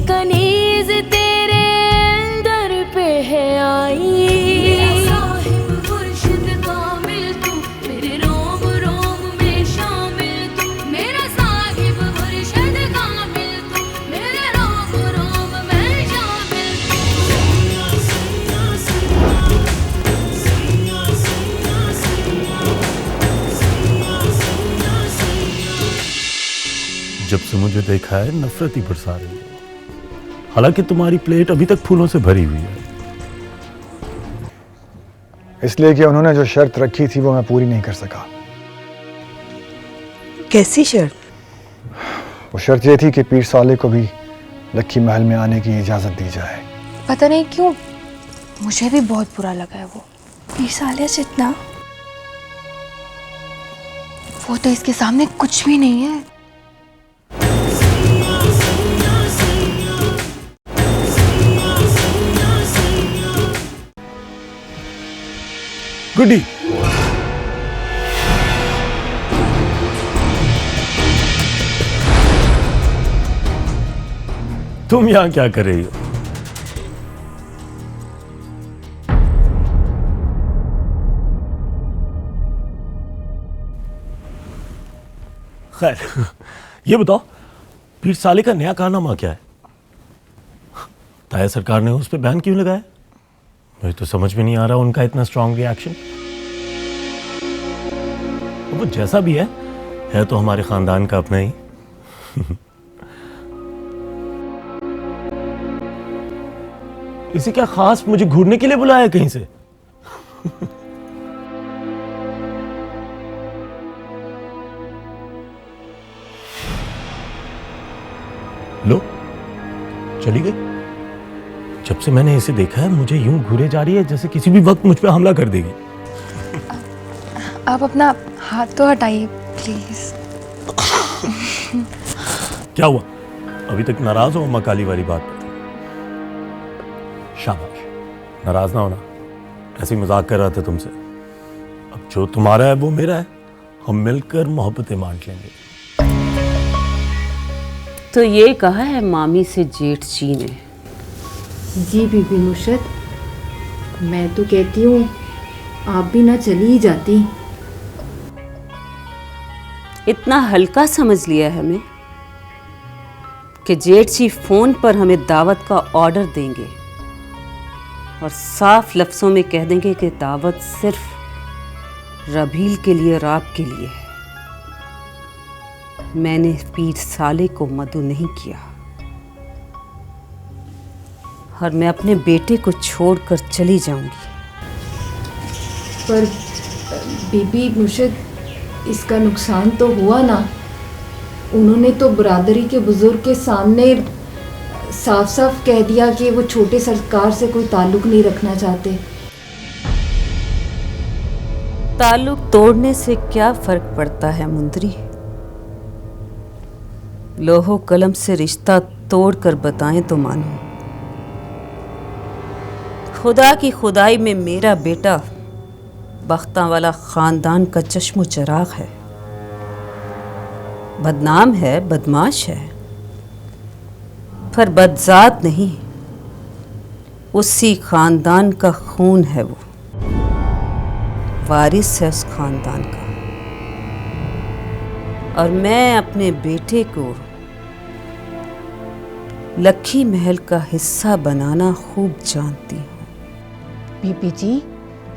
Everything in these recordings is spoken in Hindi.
कनीज तेरे दर पे है आई। जब से मुझे देखा है नफरत ही बरसा रही है, हालांकि तुम्हारी प्लेट अभी तक फूलों से भरी हुई है। इसलिए कि उन्होंने जो शर्त रखी थी वो मैं पूरी नहीं कर सका। कैसी शर्त? वो शर्त ये थी कि पीर साले को भी लक्की महल में आने की इजाजत दी जाए। पता नहीं क्यों मुझे भी बहुत बुरा लगा है वो पीर साले जितना। वो तो इसके सामने कुछ भी नहीं है। गुड्डी, तुम यहां क्या कर रही हो? खैर, ये बताओ पीर साले का नया कारनामा क्या है? ताया सरकार ने उस पर बैन क्यों लगाया? मुझे तो समझ में नहीं आ रहा उनका इतना स्ट्रांग रिएक्शन। वो जैसा भी है तो हमारे खानदान का अपना ही। इसे क्या खास मुझे घूरने के लिए बुलाया कहीं से? लो, चली गई। जब से मैंने इसे देखा है मुझे यूं घूरे जा रही है जैसे किसी भी वक्त मुझ पे हमला कर देगी। आप अपना हाथ तो हटाइए प्लीज। क्या हुआ? अभी तक नाराज हो अम्मा काली वाली बात पर? शाबाश, नाराज ना होना, ऐसे ही मजाक कर रहा था तुमसे। अब जो तुम्हारा है वो मेरा है, हम मिलकर मोहब्बतें बांट लेंगे। तो ये कहा है मामी से जेठ जी ने? जी बीबी मुर्शद, मैं तो कहती हूँ आप भी ना चली ही जाती। इतना हल्का समझ लिया है हमें कि जेठ जी फोन पर हमें दावत का ऑर्डर देंगे और साफ लफ्जों में कह देंगे कि दावत सिर्फ रबील के लिए और आपके लिए है। मैंने पीर साले को मदऊ नहीं किया और मैं अपने बेटे को छोड़कर चली जाऊंगी। पर बीबी मुर्शद, इसका नुकसान तो हुआ ना। उन्होंने तो बरादरी के बुजुर्ग के सामने साफ साफ कह दिया कि वो छोटे सरकार से कोई ताल्लुक नहीं रखना चाहते। ताल्लुक तोड़ने से क्या फर्क पड़ता है मुंदरी? लोहो कलम से रिश्ता तोड़कर बताएं तो मानो। खुदा की खुदाई में मेरा बेटा बख्तां वाला खानदान का चश्मो चराग है। बदनाम है, बदमाश है, पर बदजात नहीं। उसी खानदान का खून है वो, वारिस है उस खानदान का। और मैं अपने बेटे को लक्की महल का हिस्सा बनाना खूब जानती हूँ। बीबी जी,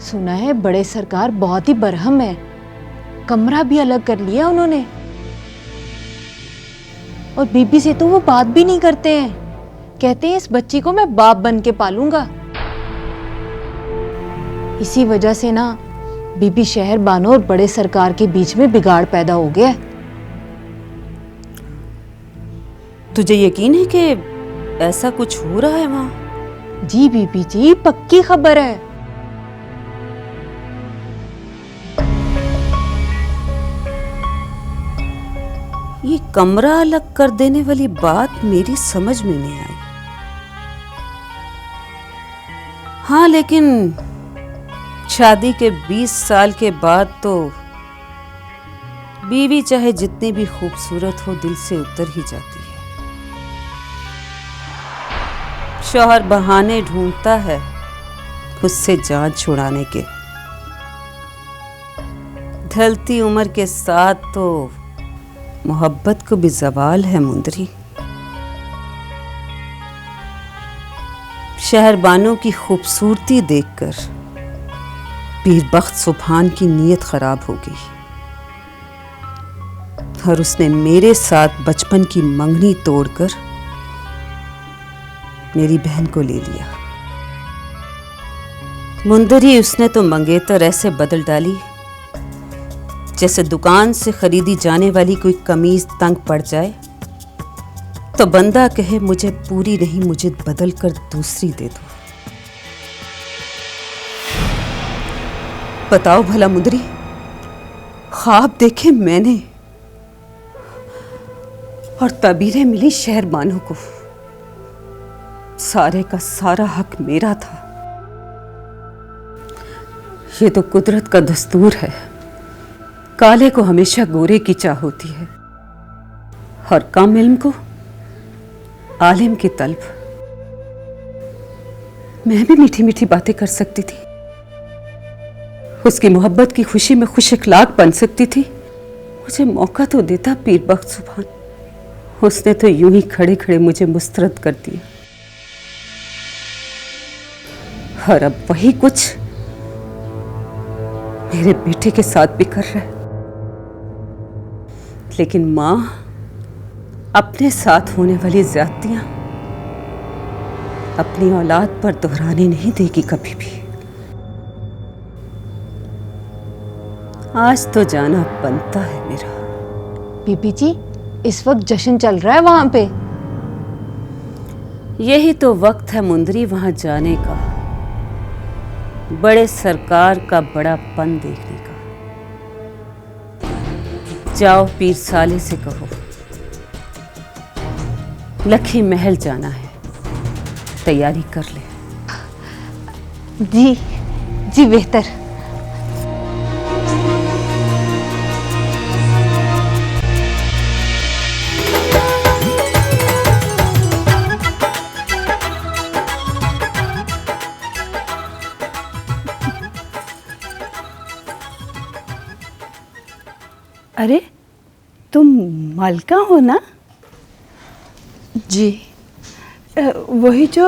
सुना है बड़े सरकार बहुत ही बरहम है, कमरा भी अलग कर लिया उन्होंने। और बीबी से तो वो बात भी नहीं करते हैं, कहते हैं इस बच्ची को मैं बाप बन के पालूंगा। इसी वजह से ना बीबी शहर बानो और बड़े सरकार के बीच में बिगाड़ पैदा हो गया है। तुझे यकीन है कि ऐसा कुछ हो रहा है वहां? जी बीबी जी, पक्की खबर है। ये कमरा अलग कर देने वाली बात मेरी समझ में नहीं आई। हाँ, लेकिन शादी के 20 साल के बाद तो बीवी चाहे जितनी भी खूबसूरत हो दिल से उतर ही जाती है। शौहर बहाने ढूंढता है उससे जान छुड़ाने के। ढलती उम्र के साथ तो मोहब्बत को भी ज़वाल है मुंदरी। शहरबानों की खूबसूरती देखकर पीरबख्त सुभान की नीयत खराब हो गई और उसने मेरे साथ बचपन की मंगनी तोड़कर मेरी बहन को ले लिया। मुंदरी उसने तो मंगेतर ऐसे बदल डाली जैसे दुकान से खरीदी जाने वाली कोई कमीज तंग पड़ जाए तो बंदा कहे मुझे पूरी नहीं, मुझे बदल कर दूसरी दे दो। बताओ भला मुंदरी, ख्वाब देखे मैंने और तबीरें मिली शहरबानों को। सारे का सारा हक मेरा था। ये तो कुदरत का दस्तूर है, काले को हमेशा गोरे की चाह होती है और कम इल्म को आलिम की तलब। मैं भी मीठी मीठी बातें कर सकती थी, उसकी मोहब्बत की खुशी में खुश इखलाक बन सकती थी। मुझे मौका तो देता पीरबख्त सुभान, उसने तो यूं ही खड़े खड़े मुझे मुस्तरद कर दिया। और अब वही कुछ मेरे बेटे के साथ भी कर रहा है। लेकिन मां अपने साथ होने वाली ज्यादतियां अपनी औलाद पर दोहराने नहीं देगी कभी भी। आज तो जाना बनता है मेरा। बीबी जी, इस वक्त जश्न चल रहा है वहां पे। यही तो वक्त है मुंदरी वहां जाने का, बड़े सरकार का बड़ापन देखने का। जाओ पीर साले से कहो लखी महल जाना है, तैयारी कर ले। जी जी बेहतर। अरे तुम मालका हो ना? जी। वही जो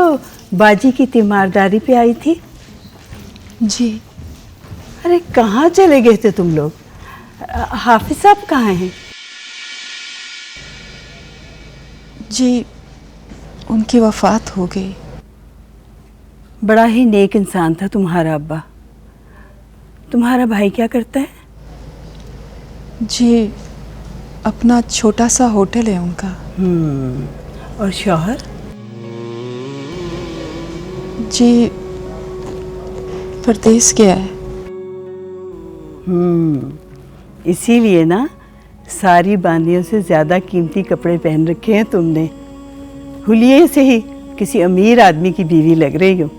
बाजी की तीमारदारी पे आई थी। जी। अरे कहाँ चले गए थे तुम लोग? हाफिज साहब कहाँ हैं? जी, उनकी वफ़ात हो गई। बड़ा ही नेक इंसान था तुम्हारा अब्बा। तुम्हारा भाई क्या करता है? जी, अपना छोटा सा होटल है उनका। और शौहर? जी, परदेस गया है। इसीलिए ना सारी बांदियों से ज़्यादा कीमती कपड़े पहन रखे हैं तुमने। हुलिये से ही किसी अमीर आदमी की बीवी लग रही हो।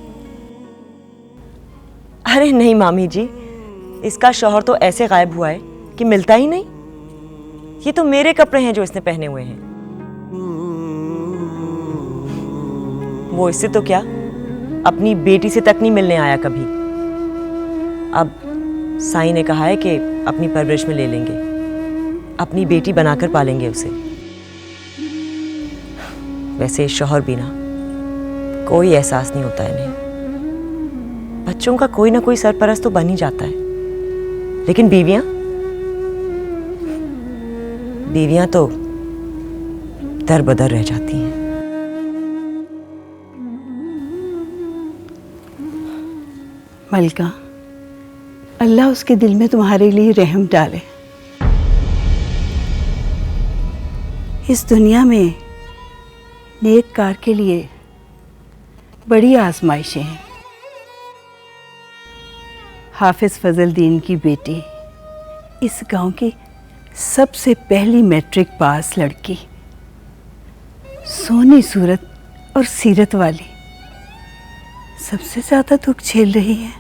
अरे नहीं मामी जी, इसका शौहर तो ऐसे गायब हुआ है कि मिलता ही नहीं। ये तो मेरे कपड़े हैं जो इसने पहने हुए हैं। वो इससे तो क्या, अपनी बेटी से तक नहीं मिलने आया कभी। अब साईं ने कहा है कि अपनी परवरिश में ले लेंगे, अपनी बेटी बनाकर पालेंगे उसे। वैसे शौहर भी ना कोई एहसास नहीं होता इन्हें। बच्चों का कोई ना कोई सरपरस्त तो बन ही जाता है, लेकिन बीवियां तो दर बदर रह जाती हैं। मलका, अल्लाह उसके दिल में तुम्हारे लिए रहम डाले। इस दुनिया में नेक कार के लिए बड़ी आजमाइशें हैं। हाफिज फजलदीन की बेटी इस गांव की सबसे पहली मैट्रिक पास लड़की, सोनी सूरत और सीरत वाली, सबसे ज्यादा दुख झेल रही है।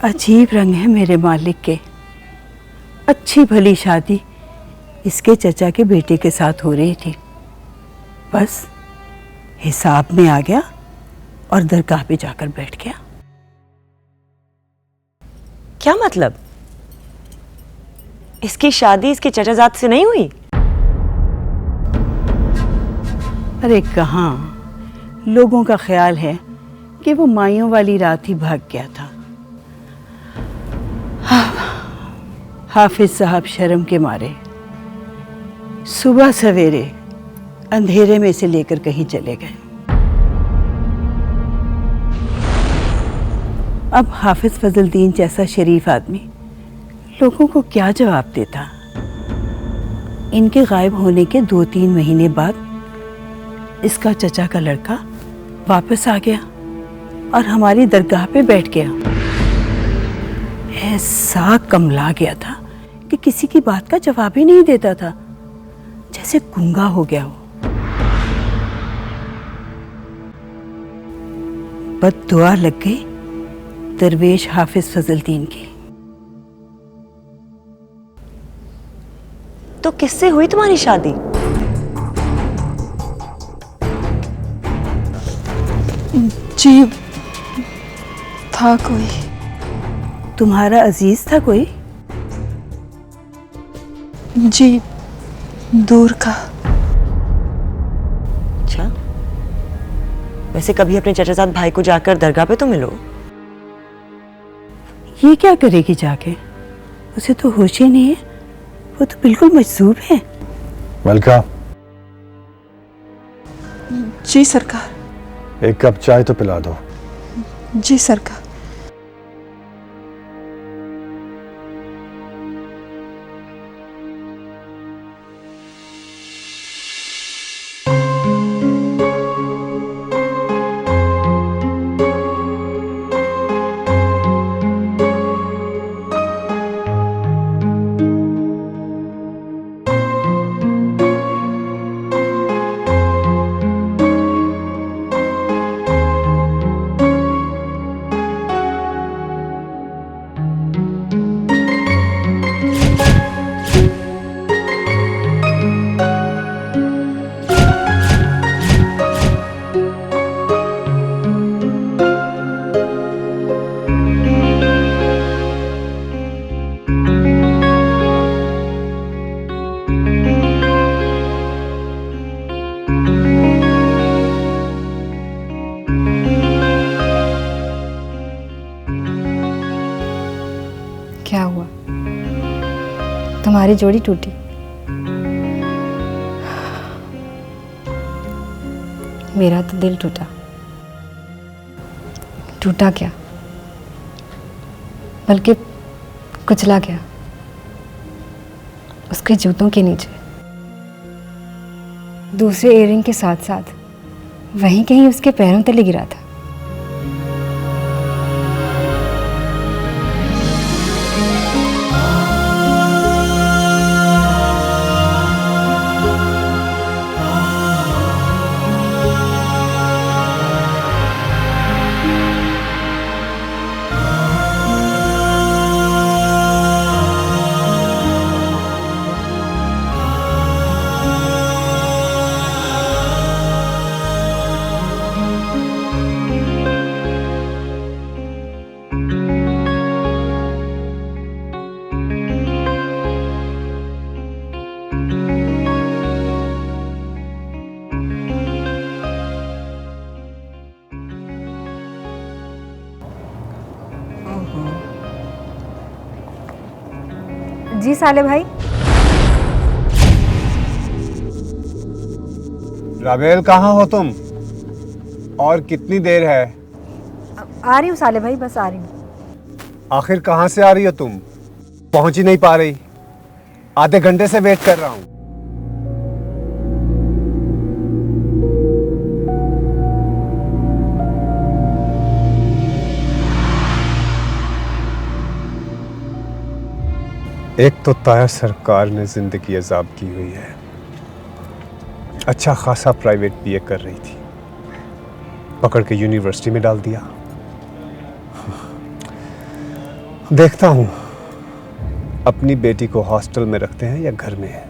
अजीब रंग है मेरे मालिक के। अच्छी भली शादी इसके चचा के बेटे के साथ हो रही थी, बस हिसाब में आ गया और दरगाह पे जाकर बैठ गया। क्या मतलब? इसकी शादी इसके चचाजाद से नहीं हुई? अरे कहाँ, लोगों का ख्याल है कि वो माइयों वाली रात ही भाग गया था। हाफिज साहब शर्म के मारे सुबह सवेरे अंधेरे में से लेकर कहीं चले गए। अब हाफिज फजलुद्दीन जैसा शरीफ आदमी लोगों को क्या जवाब देता। इनके गायब होने के 2-3 महीने बाद इसका चचा का लड़का वापस आ गया और हमारी दरगाह पे बैठ गया। ऐसा कमला गया था कि किसी की बात का जवाब ही नहीं देता था, जैसे गूंगा हो गया हो। बद्दुआ लग गई दरवेश हाफिज फजलुद्दीन की। तो किससे हुई तुम्हारी शादी? जी था कोई। तुम्हारा अजीज था कोई? जी दूर का। अच्छा, वैसे कभी अपने चचाजाद भाई को जाकर दरगाह पे तो मिलो। ये क्या करेगी जाके? उसे तो होश ही नहीं है, वो तो बिल्कुल मजसूब है। मलका, जी सरकार। एक कप चाय तो पिला दो। जी सरकार। क्या हुआ? तुम्हारी जोड़ी टूटी? मेरा तो दिल टूटा। टूटा क्या, बल्कि कुचला गया उसके जूतों के नीचे। दूसरे इयररिंग के साथ साथ वहीं कहीं उसके पैरों तले गिरा था। जी साले भाई। राबेल, कहाँ हो तुम? और कितनी देर है? आ रही हूँ साले भाई, बस आ रही हूँ। आखिर कहाँ से आ रही हो तुम? पहुंच ही नहीं पा रही। आधे घंटे से वेट कर रहा हूँ। एक तो ताया सरकार ने जिंदगी अजाब की हुई है। अच्छा खासा प्राइवेट बीए कर रही थी, पकड़ के यूनिवर्सिटी में डाल दिया। देखता हूँ अपनी बेटी को हॉस्टल में रखते हैं या घर में है।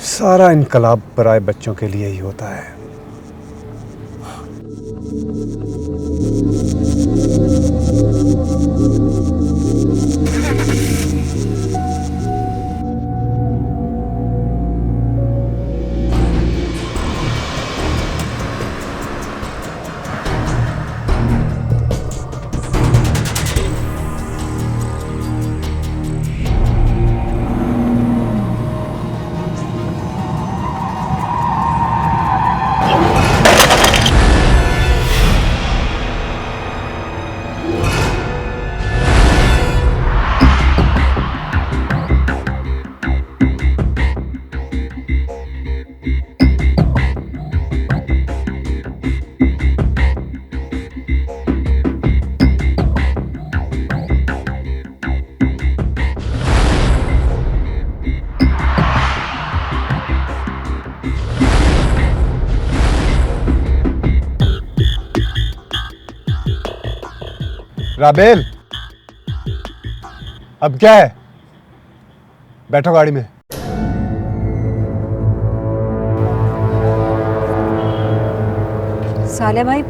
सारा इनकलाब पराए बच्चों के लिए ही होता है। राबेल, अब क्या है? बैठो गाड़ी में। साले भाई,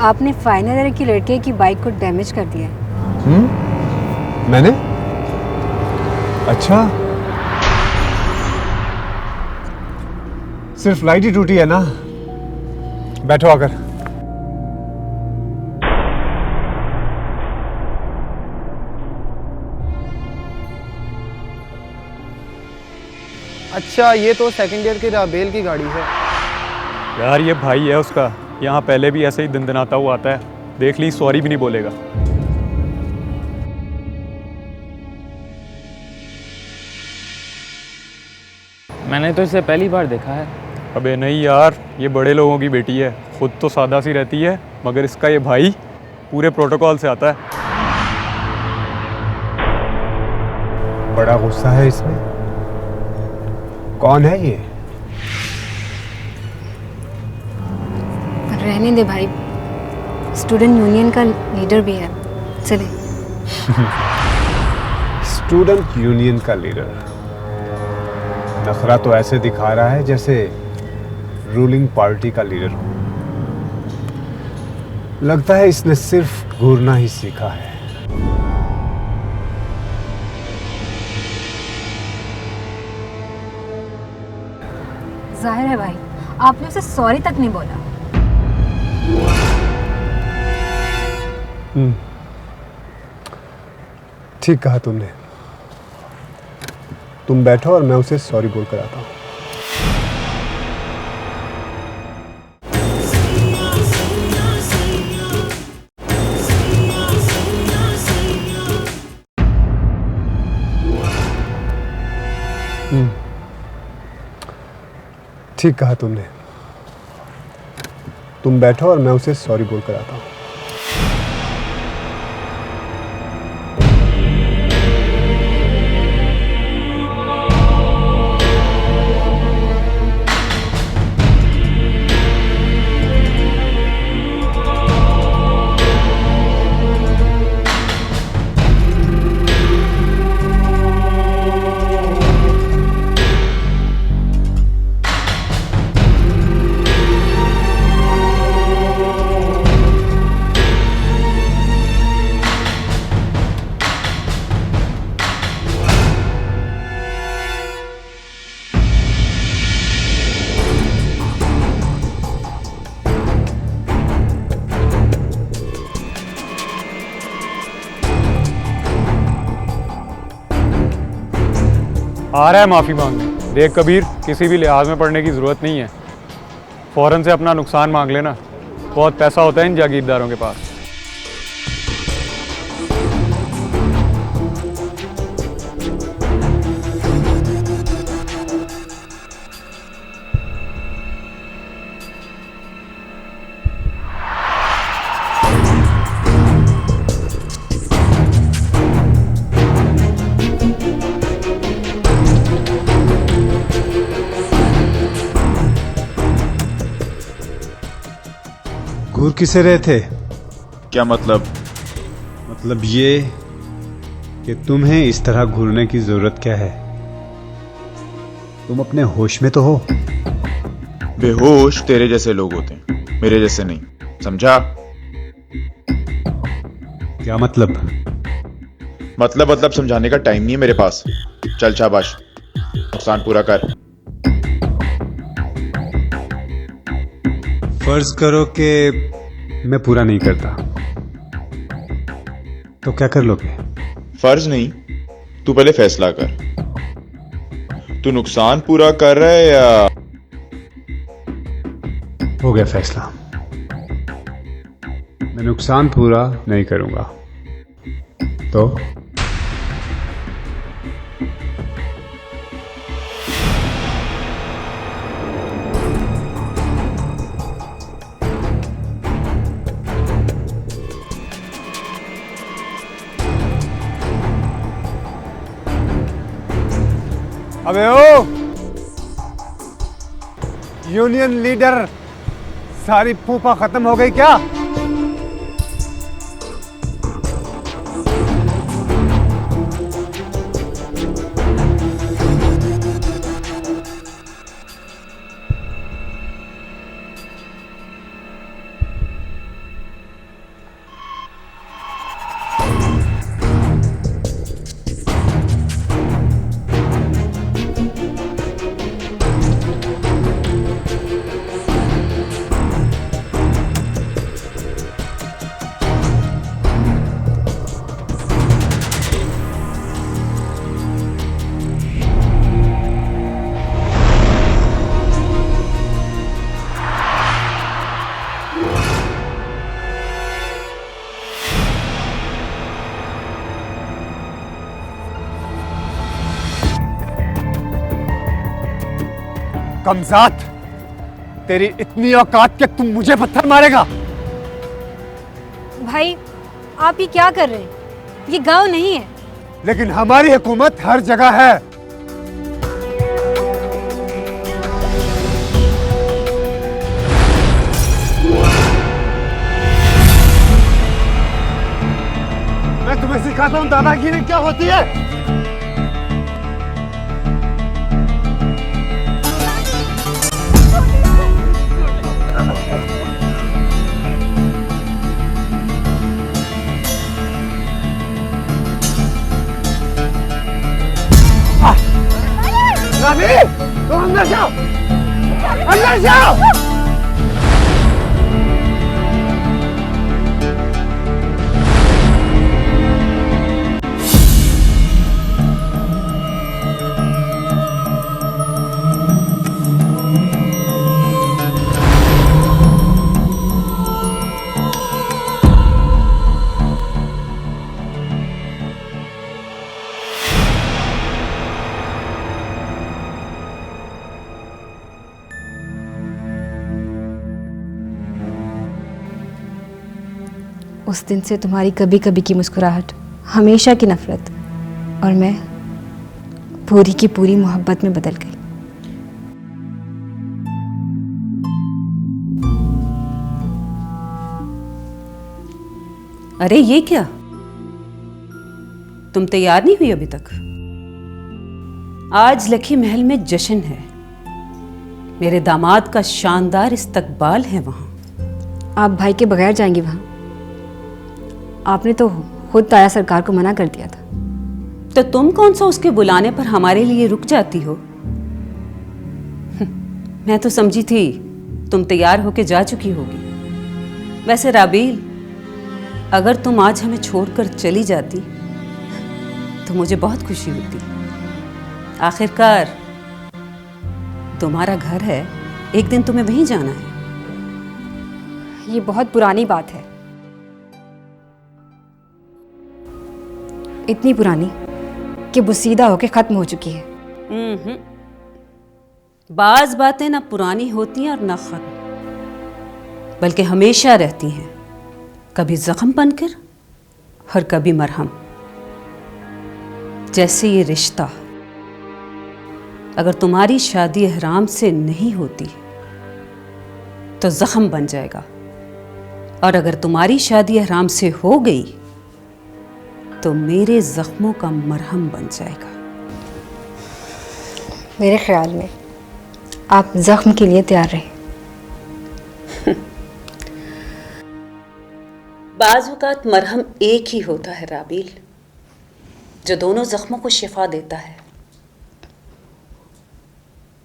आपने फाइनल ईयर की लड़के की बाइक को डैमेज कर दिया है। मैंने? अच्छा, सिर्फ लाइट ही टूटी है ना? बैठो आकर। अच्छा, ये तो सेकंड ईयर की राबेल की गाड़ी है। यार ये भाई है उसका, यहाँ पहले भी ऐसे ही दंदनाता हुआ आता है। देख ली, सॉरी भी नहीं बोलेगा। मैंने तो इसे पहली बार देखा है। अबे नहीं यार, ये बड़े लोगों की बेटी है। खुद तो सादा सी रहती है, मगर इसका ये भाई पूरे प्रोटोकॉल से आता है। बड़ा गुस्सा है इसमें। कौन है ये? रहने दे भाई, स्टूडेंट यूनियन का लीडर भी है। चले। स्टूडेंट यूनियन का लीडर नखरा तो ऐसे दिखा रहा है जैसे रूलिंग पार्टी का लीडर हो। लगता है इसने सिर्फ घूरना ही सीखा है। जाहिर है भाई, आपने उसे सॉरी तक नहीं बोला। ठीक कहा तुमने। तुम बैठो और मैं उसे सॉरी बोल कर आता हूँ। ठीक कहा तुमने। तुम बैठो और मैं उसे सॉरी बोल कर आता हूँ। आ रहा है माफ़ी मांगने। देख कबीर, किसी भी लिहाज में पड़ने की ज़रूरत नहीं है। फ़ौरन से अपना नुकसान मांग लेना। बहुत पैसा होता है इन जागीरदारों के पास। घूर किसे रहे थे? क्या मतलब? मतलब ये कि तुम्हें इस तरह घूरने की जरूरत क्या है? तुम अपने होश में तो हो? बेहोश तेरे जैसे लोग होते हैं, मेरे जैसे नहीं, समझा? क्या मतलब? मतलब समझाने का टाइम नहीं है मेरे पास। चल शाबाश, नुकसान पूरा कर। फर्ज करो कि मैं पूरा नहीं करता, तो क्या कर लोगे? फर्ज नहीं, तू पहले फैसला कर। तू नुकसान पूरा कर रहा है या? हो गया फैसला, मैं नुकसान पूरा नहीं करूंगा। तो अबे ओ यूनियन लीडर, सारी फूफा खत्म हो गई क्या? कमजात, तेरी इतनी औकात कि तुम मुझे पत्थर मारेगा? भाई आप ये क्या कर रहे हैं? ये गांव नहीं है। लेकिन हमारी हुकूमत हर जगह है। मैं तुम्हें सिखाता हूं दादागिरी क्या होती है। रानी, तुम अंदर जाओ, अंदर जाओ। उस दिन से तुम्हारी कभी कभी की मुस्कुराहट, हमेशा की नफरत और मैं पूरी की पूरी मोहब्बत में बदल गई। अरे ये क्या, तुम तैयार नहीं हुई अभी तक? आज लखी महल में जश्न है, मेरे दामाद का शानदार इस्तकबाल है वहां। आप भाई के बगैर जाएंगी वहां? आपने तो खुद ताया सरकार को मना कर दिया था। तो तुम कौन सा उसके बुलाने पर हमारे लिए रुक जाती हो? मैं तो समझी थी तुम तैयार होके जा चुकी होगी। वैसे राबील, अगर तुम आज हमें छोड़कर चली जाती तो मुझे बहुत खुशी होती। आखिरकार तुम्हारा घर है, एक दिन तुम्हें वहीं जाना है। ये बहुत पुरानी बात है, इतनी पुरानी कि बुसीदा होके खत्म हो चुकी है। बाज बातें ना पुरानी होती हैं और ना खत्म, बल्कि हमेशा रहती हैं, कभी जख्म बनकर और कभी मरहम। जैसे ये रिश्ता, अगर तुम्हारी शादी एहराम से नहीं होती तो जख्म बन जाएगा, और अगर तुम्हारी शादी एहराम से हो गई तो मेरे जख्मों का मरहम बन जाएगा। मेरे ख्याल में आप जख्म के लिए तैयार रहे। बाज़ औक़ात मरहम एक ही होता है राबील, जो दोनों जख्मों को शिफा देता है।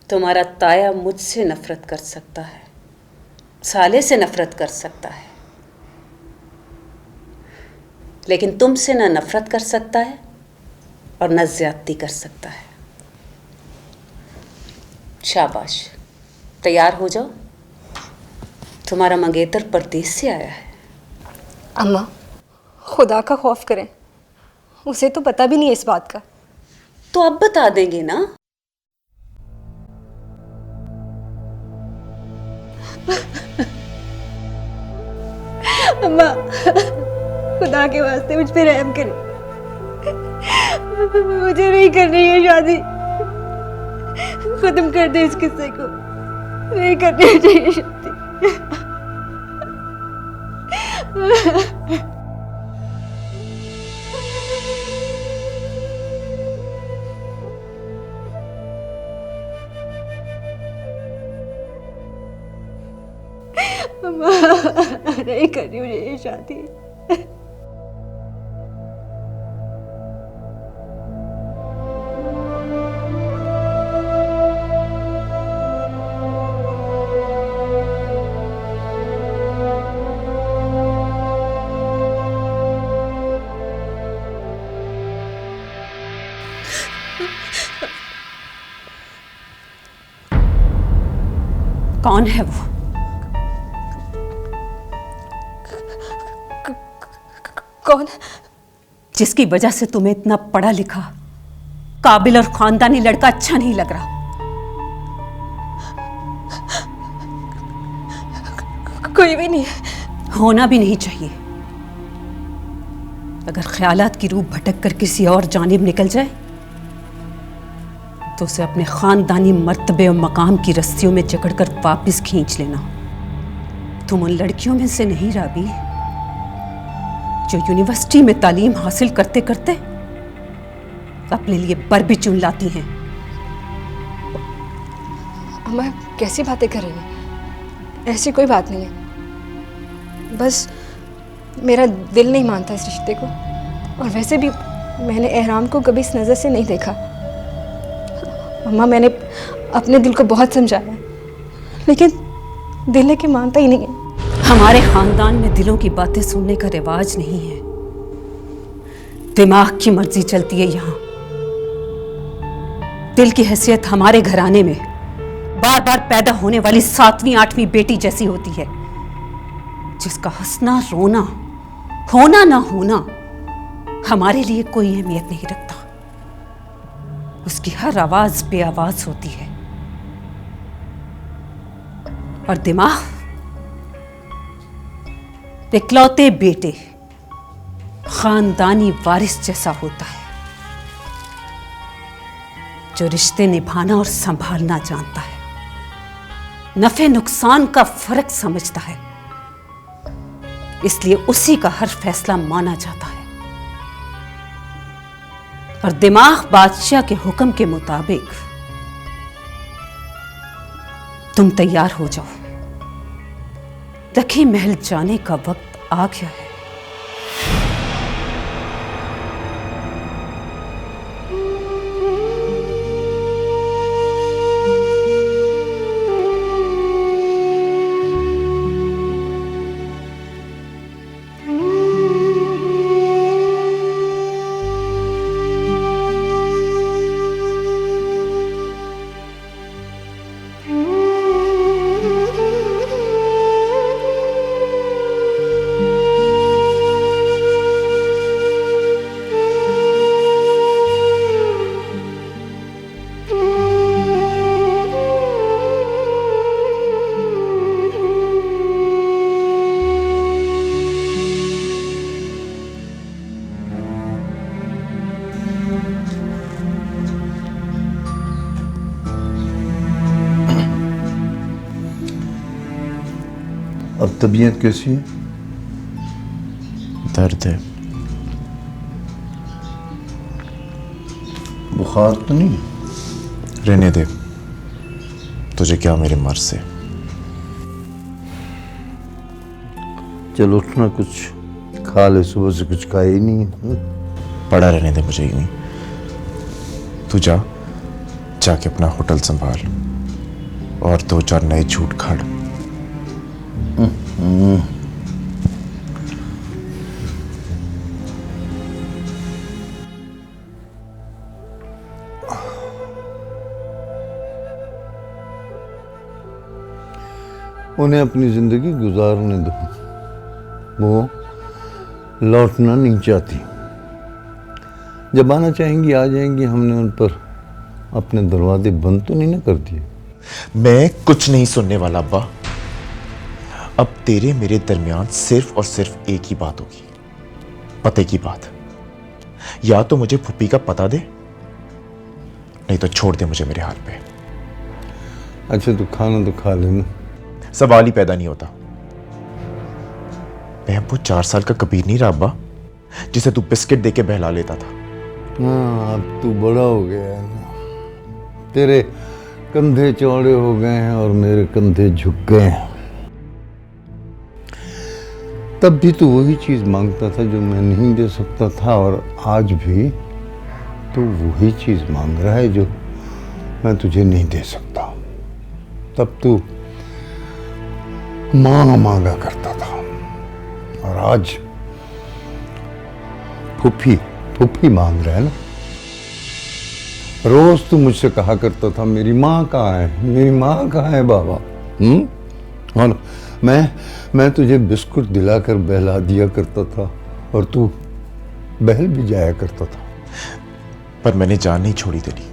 तुम्हारा ताया मुझसे नफरत कर सकता है, साले से नफरत कर सकता है, लेकिन तुमसे ना नफरत कर सकता है और ना ज्यादती कर सकता है। शाबाश, तैयार हो जाओ, तुम्हारा मंगेतर परदेश से आया है। अम्मा, खुदा का खौफ करें, उसे तो पता भी नहीं है इस बात का। तो अब बता देंगे ना। अम्मा, खुदा के वास्ते मुझ पे रहम करें, मुझे नहीं करनी है शादी। खत्म कर दे इस किस्से को, नहीं करनी चाहिए शादी। अम्मा, नहीं करनी मुझे ये शादी। कौन है वो? कौन? जिसकी वजह से तुम्हें इतना पढ़ा लिखा, काबिल और खानदानी लड़का अच्छा नहीं लग रहा। कोई भी नहीं है। होना भी नहीं चाहिए। अगर ख्यालात की रूह भटक कर किसी और जानिब निकल जाए तो उसे अपने खानदानी मर्तबे और मकाम की रस्सियों में जकड़कर वापस खींच लेना। तुम उन लड़कियों में से नहीं राबी जो यूनिवर्सिटी में तालीम हासिल करते करते अपने लिए बर भी चुन लाती हैं। अम्मा, कैसी बातें कर रही हैं? ऐसी कोई बात नहीं है, बस मेरा दिल नहीं मानता इस रिश्ते को, और वैसे भी मैंने एहराम को कभी इस नज़र से नहीं देखा। अम्मा, मैंने अपने दिल को बहुत समझाया, लेकिन दिल है कि मानता ही नहीं है। हमारे खानदान में दिलों की बातें सुनने का रिवाज नहीं है, दिमाग की मर्जी चलती है यहाँ। दिल की हैसियत हमारे घराने में बार बार पैदा होने वाली 7वीं 8वीं बेटी जैसी होती है, जिसका हंसना रोना, होना ना होना हमारे लिए कोई अहमियत नहीं रखता। उसकी हर आवाज बेआवाज होती है। और दिमाग इकलौते बेटे खानदानी वारिस जैसा होता है, जो रिश्ते निभाना और संभालना जानता है, नफे नुकसान का फर्क समझता है, इसलिए उसी का हर फैसला माना जाता है। और दिमाग बादशाह के हुक्म के मुताबिक तुम तैयार हो जाओ, दखी महल जाने का वक्त आ गया है। अब तबीयत कैसी है? दर्द है। बुखार तो नहीं? रहने दे, तुझे क्या मेरे मर्ज से। चलो उठना, कुछ खा ले, सुबह से कुछ खाया ही नहीं। पड़ा रहने दे मुझे यूं ही। तू जाके अपना होटल संभाल और 2-4 नए झूठ खाड़। उन्हें अपनी जिंदगी गुजारने दो, वो लौटना नहीं चाहती। जब आना चाहेंगी आ जाएंगी। हमने उन पर अपने दरवाजे बंद तो नहीं ना कर दिए। मैं कुछ नहीं सुनने वाला अब्बा। अब तेरे मेरे दरमियान सिर्फ और सिर्फ एक ही बात होगी, पते की बात। या तो मुझे फुप्पी का पता दे, नहीं तो छोड़ दे मुझे मेरे हाल पे। अच्छा तो खाना तो खा लेना। सवाल ही पैदा नहीं होता। मैं वो 4 साल का कबीर नहीं रहा अब्बा, जिसे तू बिस्किट देके बहला लेता था। हाँ, अब तू बड़ा हो गया है ना, तेरे कंधे चौड़े हो गए हैं और मेरे कंधे झुक गए हैं। तब भी तू वही चीज मांगता था जो मैं नहीं दे सकता था, और आज भी तू वही चीज मांग रहा है जो मैं तुझे नहीं दे सकता। तब तू मां मांगा करता था, और आज फुफी मांग रहा है ना। रोज तू मुझसे कहा करता था मेरी माँ कहाँ है, मेरी माँ कहाँ है बाबा। और मैं तुझे बिस्कुट दिलाकर बहला दिया करता था, और तू बहल भी जाया करता था। पर मैंने जान नहीं छोड़ी तेरी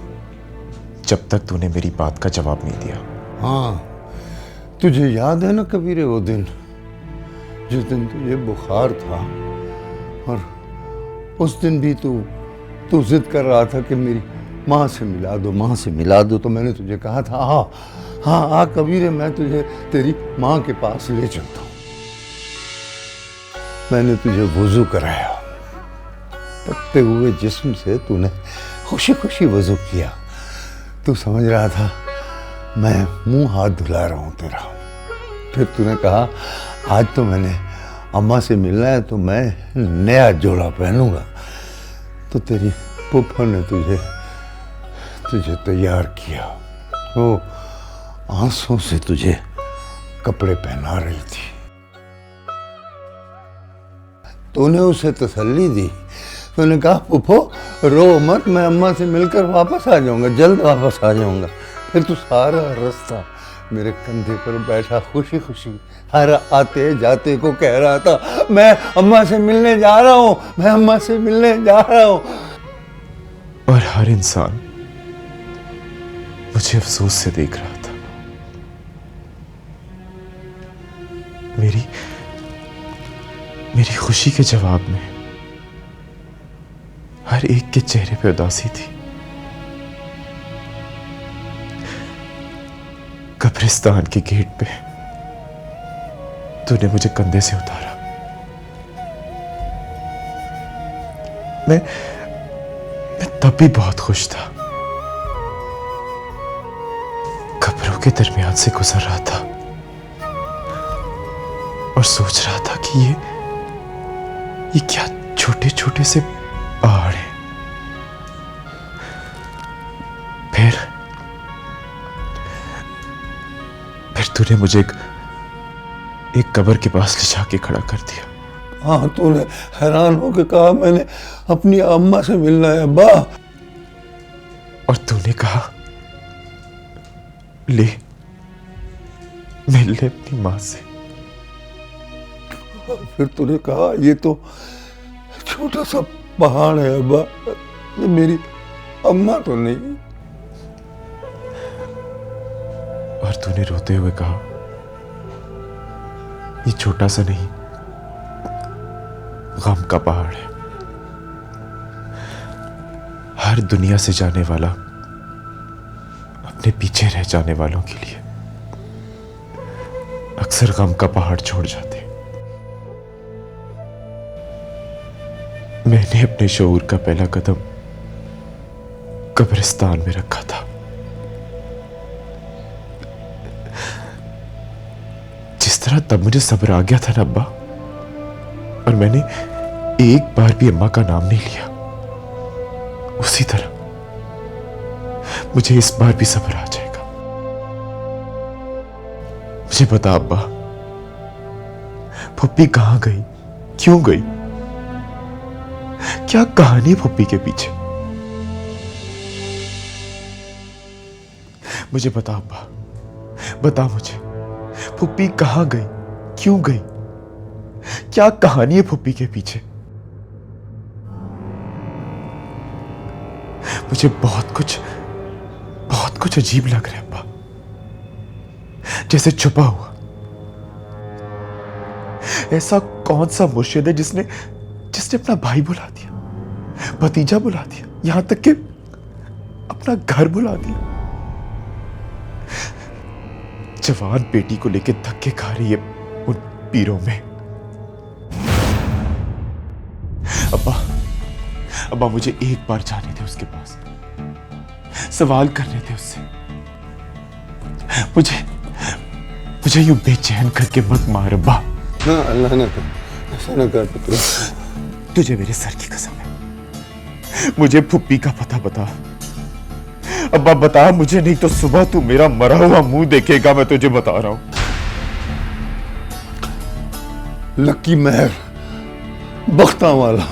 जब तक तूने मेरी बात का जवाब नहीं दिया। हाँ, तुझे याद है ना कबीरे वो दिन, जिस दिन तुझे बुखार था, और उस दिन भी तू जिद कर रहा था कि मेरी माँ से मिला दो, माँ से मिला दो। तो मैंने तुझे कहा था हाँ कबीरे, मैं तुझे तेरी माँ के पास ले चलता हूँ। मैंने तुझे वुजू कराया, तपते हुए जिस्म से तूने खुशी खुशी वुजू किया। तू समझ रहा था मैं मुंह हाथ धुला रहा हूँ तेरा। फिर तूने कहा आज तो मैंने अम्मा से मिलना है तो मैं नया जोड़ा पहनूंगा। तो तेरी फूफा ने तुझे तैयार किया, वो आंसू से तुझे कपड़े पहना रही थी। तूने उसे तसल्ली दी, तूने कहा फूफो रो मत, मैं अम्मा से मिलकर वापस आ जाऊंगा, जल्द वापस आ जाऊंगा। फिर तू सारा रास्ता मेरे कंधे पर बैठा खुशी खुशी हर आते जाते को कह रहा था मैं अम्मा से मिलने जा रहा हूँ, मैं अम्मा से मिलने जा रहा हूँ। और हर इंसान मुझे अफसोस से देख रहा था। मेरी खुशी के जवाब में हर एक के चेहरे पे उदासी थी। कब्रिस्तान के गेट पे तूने मुझे कंधे से उतारा। मैं तब भी बहुत खुश था। कब्रों के दरमियान से गुजर रहा था और सोच रहा था कि ये क्या छोटे छोटे से पहाड़ हैं। फिर तूने मुझे एक कब्र के पास ले जाके खड़ा कर दिया। हाँ, तूने हैरान होकर कहा मैंने अपनी अम्मा से मिलना है अब्बा। और तूने कहा ले मिल ले अपनी माँ से। फिर तूने कहा ये तो छोटा सा पहाड़ है अब्बा, ये मेरी अम्मा तो नहीं। और तूने रोते हुए कहा ये छोटा सा नहीं, गम का पहाड़ है। हर दुनिया से जाने वाला अपने पीछे रह जाने वालों के लिए अक्सर गम का पहाड़ छोड़ जाते। मैंने अपने शऊर का पहला कदम कब्रिस्तान में रखा था। तरह तब मुझे सब्र आ गया था ना अब्बा, और मैंने एक बार भी अम्मा का नाम नहीं लिया, उसी तरह मुझे इस बार भी सब्र आ जाएगा। मुझे बता अब्बा, फुप्पी कहां गई, क्यों गई, क्या कहानी है फुप्पी के पीछे? मुझे बता अब्बा, बता मुझे, फुप्पी कहां गई, क्यों गई, क्या कहानी है फुप्पी के पीछे? मुझे बहुत कुछ अजीब लग रहा है अब्बा, जैसे छुपा हुआ। ऐसा कौन सा मुर्शिद है जिसने अपना भाई बुला दिया, भतीजा बुला दिया, यहां तक कि अपना घर बुला दिया? जवान बेटी को लेकर धक्के खा रही है उन पीरों में। अब्बा मुझे एक बार जाने दे उसके पास, सवाल करने दे उससे। मुझे यूं बेचैन करके मत मार अब्बा। ना अल्लाह ना कर, ऐसा ना कर पुत्र। तुझे मेरे सर की कसम है, मुझे फुप्पी का पता बता अब्बा, बता मुझे, नहीं तो सुबह तू मेरा मरा हुआ मुंह देखेगा, मैं तुझे बता रहा हूं। लकी महर बख्ता वाला